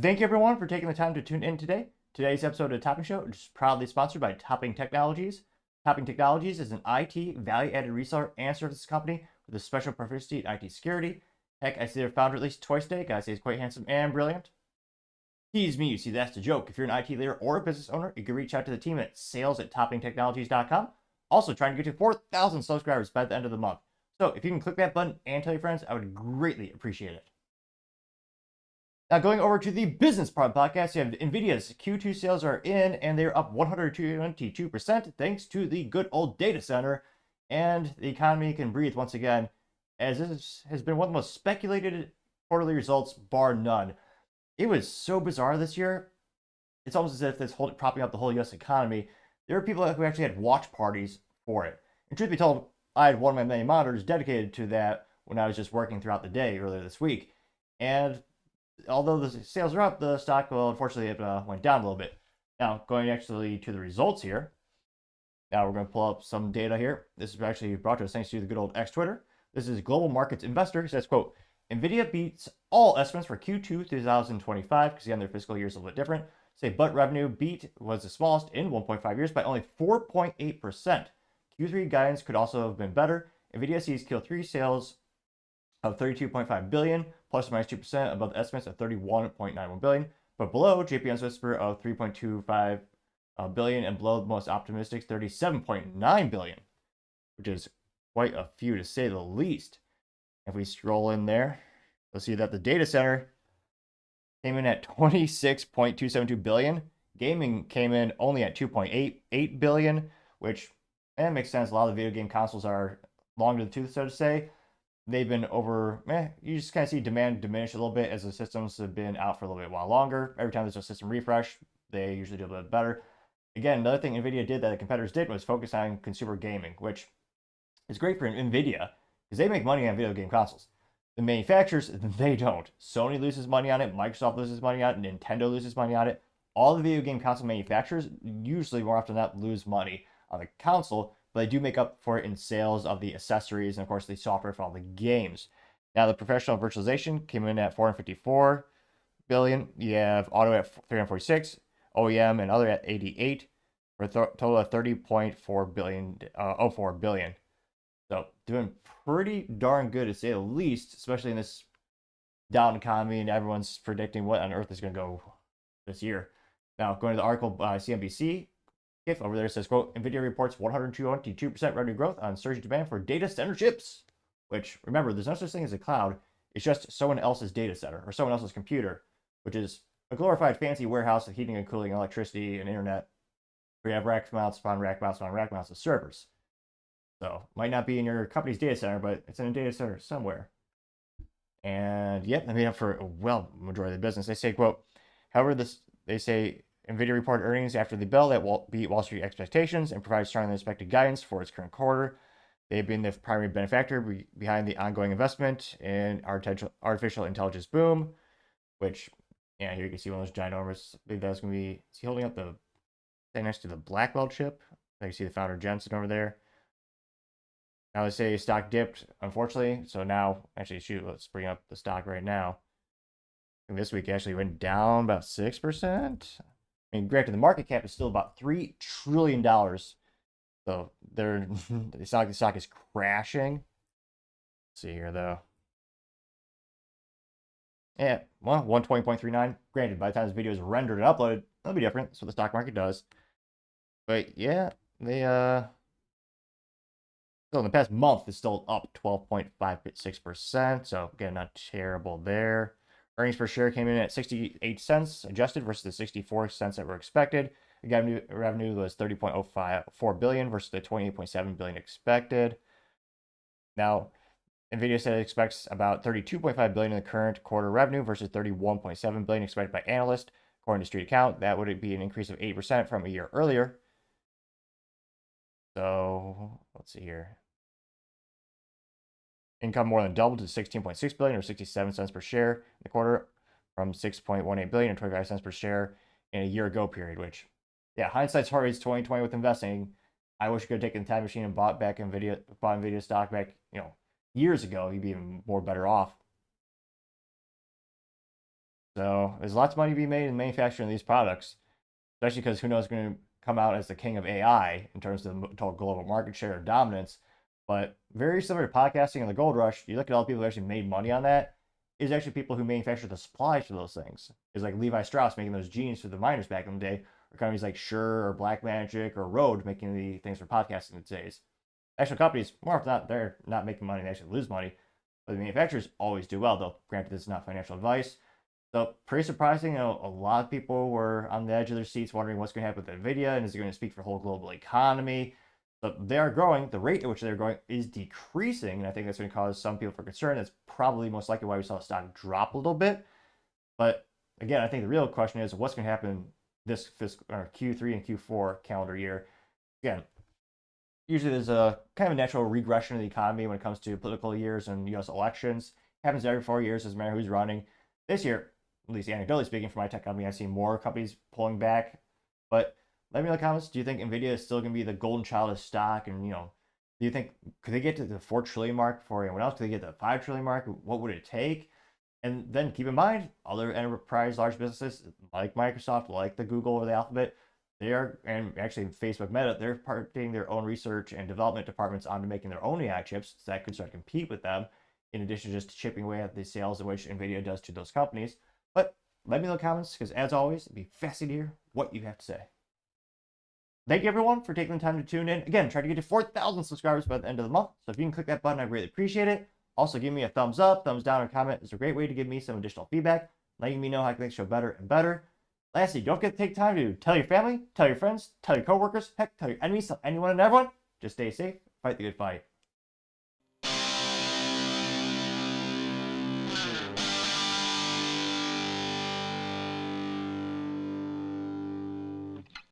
Thank you everyone for taking the time to tune in today. Today's episode of the Topping Show is proudly sponsored by Topping Technologies. Topping Technologies is an IT value-added reseller and services company with a special proficiency in IT security. Heck, I see their founder at least twice a day. Guy says quite handsome and brilliant. Tease me, you see that's the joke. If you're an IT leader or a business owner, you can reach out to the team at sales@toppingtechnologies.com. Also trying to get to 4,000 subscribers by the end of the month. So if you can click that button and tell your friends, I would greatly appreciate it. Now, going over to the business part of the podcast, you have Nvidia's Q2 sales are in, and they're up 122% thanks to the good old data center, and the economy can breathe once again, as this has been one of the most speculated quarterly results, bar none. It was so bizarre this year. It's almost as if it's propping up the whole U.S. economy. There were people who actually had watch parties for it. And truth be told, I had one of my many monitors dedicated to that when I was just working throughout the day earlier this week. And although the sales are up, the stock, well, unfortunately, it went down a little bit. Now, going actually to the results here. Now, we're going to pull up some data here. This is actually brought to us thanks to the good old X Twitter. This is Global Markets Investor. He says, quote, Nvidia beats all estimates for Q2 2025, because again, their fiscal year is a little bit different. Say, but revenue beat was the smallest in 1.5 years by only 4.8%. Q3 guidance could also have been better. Nvidia sees Q3 sales of 32.5 billion, plus or minus 2% above estimates of 31.91 billion, but below JPM's whisper of 3.25 billion and below the most optimistic 37.9 billion, which is quite a few to say the least. If we scroll in there, we'll see that the data center came in at 26.272 billion. Gaming came in only at 2.88 billion, which makes sense. A lot of the video game consoles are long to the tooth, so to say. They've been over, you just kind of see demand diminish a little bit as the systems have been out for a little bit while longer. Every time there's a system refresh, they usually do a little bit better. Again, another thing Nvidia did that the competitors did was focus on consumer gaming, which is great for Nvidia because they make money on video game consoles. The manufacturers, they don't. Sony loses money on it, Microsoft loses money on it, Nintendo loses money on it. All the video game console manufacturers usually more often than not lose money on the console, but they do make up for it in sales of the accessories and, of course, the software for all the games. Now, the professional virtualization came in at 454 billion. You have auto at 346, OEM and other at 88, for a total of 30.4 billion, 04 billion. So doing pretty darn good to say the least, especially in this down economy, and everyone's predicting what on earth is going to go this year. Now, going to the article by CNBC, if over there says, quote, Nvidia reports 122% revenue growth on surging demand for data center chips, which, remember, there's no such thing as a cloud. It's just someone else's data center or someone else's computer, which is a glorified fancy warehouse of heating and cooling, electricity, and internet, where you have rack mounts upon rack mounts upon rack mounts of servers. So, might not be in your company's data center, but it's in a data center somewhere. And yep, I mean, for majority of the business, they say, quote, however, they say Nvidia reported earnings after the bell that beat Wall Street expectations and provided stronger than expected guidance for its current quarter. They've been the primary benefactor behind the ongoing investment in artificial intelligence boom, which, yeah, here you can see one of those ginormous. I believe that's going to be, is he holding up the thing next to the Blackwell chip? I can see the founder Jensen over there. Now they say stock dipped, unfortunately. So now, actually, shoot, let's bring up the stock right now. And this week actually went down about 6%. I mean, granted, the market cap is still about $3 trillion. So it's not like the stock is crashing. Let's see here, though. Yeah, well, 120.39. Granted, by the time this video is rendered and uploaded, it'll be different. That's what the stock market does. But yeah, they so in the past month, it's still up 12.56%. So again, not terrible there. Earnings per share came in at 68 cents adjusted versus the 64 cents that were expected. Again, revenue was 30.04 billion versus the 28.7 billion expected. Now, Nvidia said it expects about 32.5 billion in the current quarter revenue versus 31.7 billion expected by analysts. According to Street Account, that would be an increase of 8% from a year earlier. So let's see here. Income more than doubled to 16.6 billion or 67 cents per share in the quarter from 6.18 billion or 25 cents per share in a year ago period, which, yeah, hindsight's hard. It's 2020 with investing. I wish you could have taken the time machine and bought Nvidia stock back, years ago. You'd be even more better off. So there's lots of money to be made in manufacturing these products, especially because who knows what's going to come out as the king of AI in terms of the total global market share or dominance. But very similar to podcasting and the gold rush, you look at all the people who actually made money on that, is actually people who manufacture the supplies for those things. It's like Levi Strauss making those jeans for the miners back in the day, or companies like Shure or Blackmagic or Rode making the things for podcasting these days. Actual companies, more often not, they're not making money, they actually lose money. But the manufacturers always do well, though. Granted, this is not financial advice. So pretty surprising. You know, a lot of people were on the edge of their seats wondering what's going to happen with Nvidia and is it going to speak for the whole global economy. But they are growing. The rate at which they're growing is decreasing, and I think that's going to cause some people for concern. That's probably most likely why we saw the stock drop a little bit. But again, I think the real question is what's going to happen this fiscal or Q3 and Q4 calendar year. Again, usually there's a kind of a natural regression of the economy when it comes to political years and U.S. elections. It happens every 4 years, doesn't matter who's running. This year, at least anecdotally speaking, for my tech company, I've seen more companies pulling back. But let me know in the comments. Do you think Nvidia is still going to be the golden child of stock? And do you think could they get to the 4 trillion mark before anyone else? Could they get to the 5 trillion mark? What would it take? And then keep in mind, other enterprise large businesses like Microsoft, like the Google or the Alphabet, they are, and actually Facebook Meta, they're parting their own research and development departments onto making their own AI chips so that could start to compete with them, in addition to just chipping away at the sales in which Nvidia does to those companies. But let me know in the comments, because as always, it'd be fascinating to hear what you have to say. Thank you everyone for taking the time to tune in. Again, try to get to 4,000 subscribers by the end of the month. So if you can click that button, I really appreciate it. Also, give me a thumbs up, thumbs down, or comment. It's a great way to give me some additional feedback, letting me know how I can make the show better and better. Lastly, don't forget to take time to tell your family, tell your friends, tell your coworkers, heck, tell your enemies, tell anyone and everyone. Just stay safe, fight the good fight.